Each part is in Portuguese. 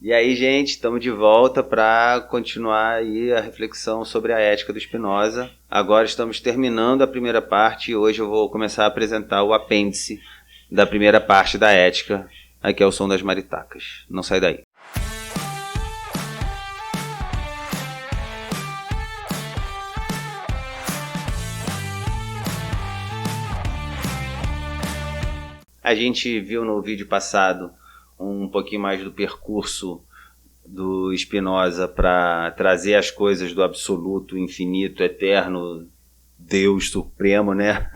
E aí, gente, estamos de volta para continuar aí a reflexão sobre a ética do Spinoza. Agora estamos terminando a primeira parte e hoje eu vou começar a apresentar o apêndice da primeira parte da ética. Aqui é o som das maritacas. Não sai daí. A gente viu no vídeo passado um pouquinho mais do percurso do Spinoza para trazer as coisas do absoluto, infinito, eterno, Deus supremo, né?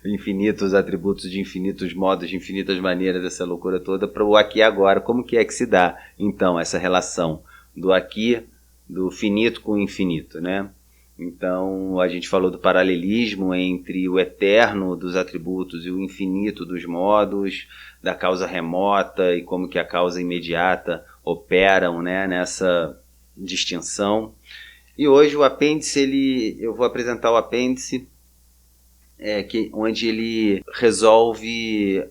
Infinitos atributos de infinitos modos, de infinitas maneiras, essa loucura toda, para o aqui e agora. Como que é que se dá, então, essa relação do aqui, do finito com o infinito, né? Então, a gente falou do paralelismo entre o eterno dos atributos e o infinito dos modos, da causa remota e como que a causa imediata operam, né, nessa distinção. E hoje o apêndice, eu vou apresentar o apêndice onde ele resolve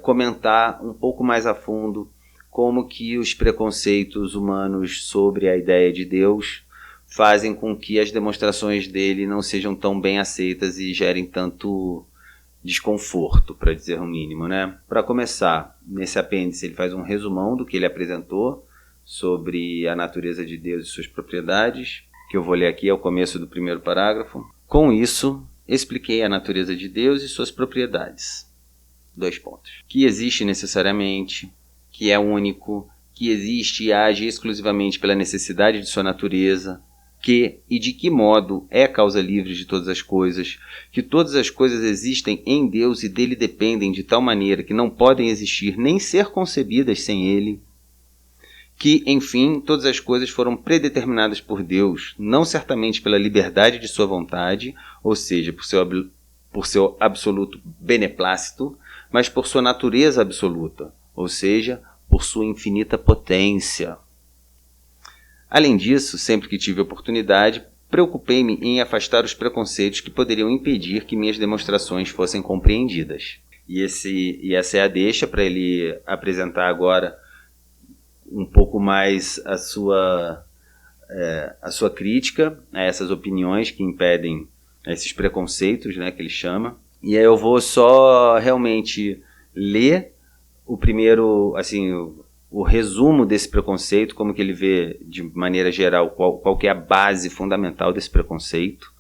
comentar um pouco mais a fundo como que os preconceitos humanos sobre a ideia de Deus fazem com que as demonstrações dele não sejam tão bem aceitas e gerem tanto desconforto, para dizer o mínimo, né? Para começar, nesse apêndice ele faz um resumão do que ele apresentou sobre a natureza de Deus e suas propriedades, que eu vou ler aqui ao começo do primeiro parágrafo. Com isso, expliquei a natureza de Deus e suas propriedades. 2 pontos. Que existe necessariamente, que é único, que existe e age exclusivamente pela necessidade de sua natureza, que e de que modo é causa livre de todas as coisas, que todas as coisas existem em Deus e dele dependem de tal maneira que não podem existir nem ser concebidas sem ele, que, enfim, todas as coisas foram predeterminadas por Deus, não certamente pela liberdade de sua vontade, ou seja, por seu absoluto beneplácito, mas por sua natureza absoluta, ou seja, por sua infinita potência. Além disso, sempre que tive oportunidade, preocupei-me em afastar os preconceitos que poderiam impedir que minhas demonstrações fossem compreendidas. E essa é a deixa para ele apresentar agora um pouco mais a sua crítica a essas opiniões que impedem esses preconceitos, né, que ele chama. E aí eu vou só realmente ler o primeiro, assim, o resumo desse preconceito, como que ele vê de maneira geral qual que é a base fundamental desse preconceito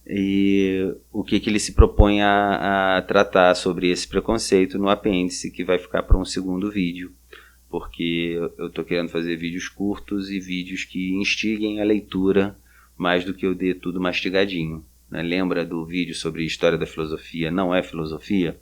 e o que ele se propõe a tratar sobre esse preconceito no apêndice, que vai ficar para um segundo vídeo, porque eu estou querendo fazer vídeos curtos e vídeos que instiguem a leitura mais do que eu dê tudo mastigadinho, né? Lembra do vídeo sobre história da filosofia? Não é filosofia?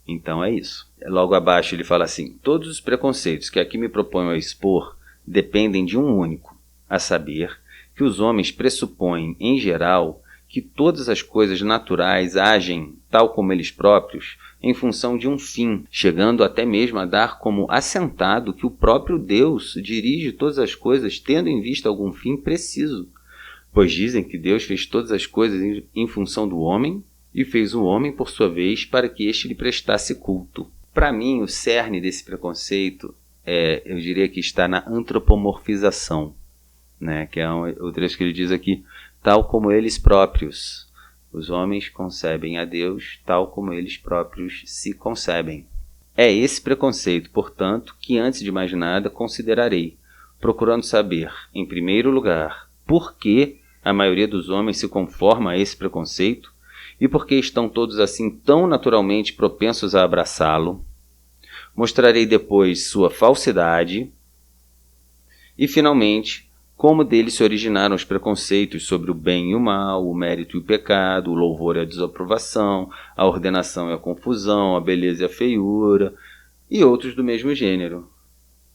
Então é isso. Logo abaixo ele fala assim: todos os preconceitos que aqui me proponho a expor dependem de um único, a saber, que os homens pressupõem, em geral, que todas as coisas naturais agem, tal como eles próprios, em função de um fim, chegando até mesmo a dar como assentado que o próprio Deus dirige todas as coisas tendo em vista algum fim preciso, pois dizem que Deus fez todas as coisas em função do homem, e fez o homem, por sua vez, para que este lhe prestasse culto. Para mim, o cerne desse preconceito, eu diria que está na antropomorfização, né? Que é o trecho que ele diz aqui: tal como eles próprios. Os homens concebem a Deus tal como eles próprios se concebem. É esse preconceito, portanto, que antes de mais nada considerarei, procurando saber, em primeiro lugar, por que a maioria dos homens se conforma a esse preconceito, e porque estão todos assim tão naturalmente propensos a abraçá-lo. Mostrarei depois sua falsidade e, finalmente, como dele se originaram os preconceitos sobre o bem e o mal, o mérito e o pecado, o louvor e a desaprovação, a ordenação e a confusão, a beleza e a feiura, e outros do mesmo gênero.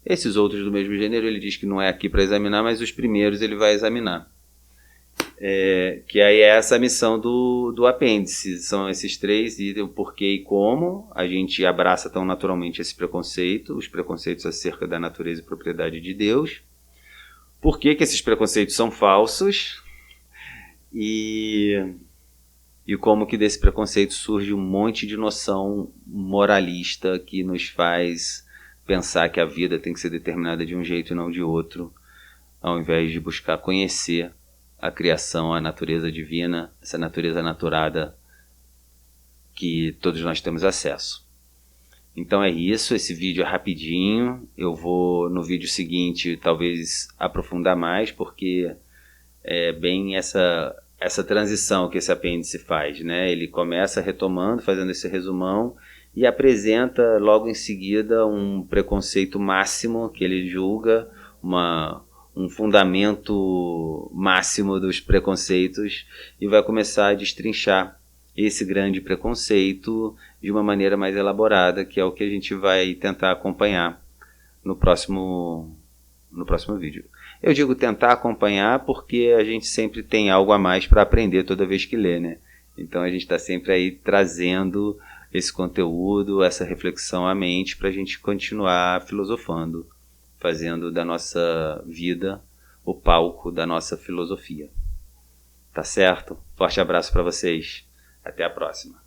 Esses outros do mesmo gênero ele diz que não é aqui para examinar, mas os primeiros ele vai examinar. Que aí é essa missão do apêndice, são esses 3 itens: o porquê e como a gente abraça tão naturalmente esse preconceito, os preconceitos acerca da natureza e propriedade de Deus, por que esses preconceitos são falsos e como que desse preconceito surge um monte de noção moralista que nos faz pensar que a vida tem que ser determinada de um jeito e não de outro, ao invés de buscar conhecer a criação, a natureza divina, essa natureza naturada que todos nós temos acesso. Então é isso, esse vídeo é rapidinho, eu vou no vídeo seguinte talvez aprofundar mais, porque é bem essa transição que esse apêndice faz, né? Ele começa retomando, fazendo esse resumão, e apresenta logo em seguida um preconceito máximo que ele julga, um fundamento máximo dos preconceitos, e vai começar a destrinchar esse grande preconceito de uma maneira mais elaborada, que é o que a gente vai tentar acompanhar no próximo vídeo. Eu digo tentar acompanhar porque a gente sempre tem algo a mais para aprender toda vez que lê, né? Então a gente está sempre aí trazendo esse conteúdo, essa reflexão à mente para a gente continuar filosofando, fazendo da nossa vida o palco da nossa filosofia. Tá certo? Forte abraço para vocês. Até a próxima.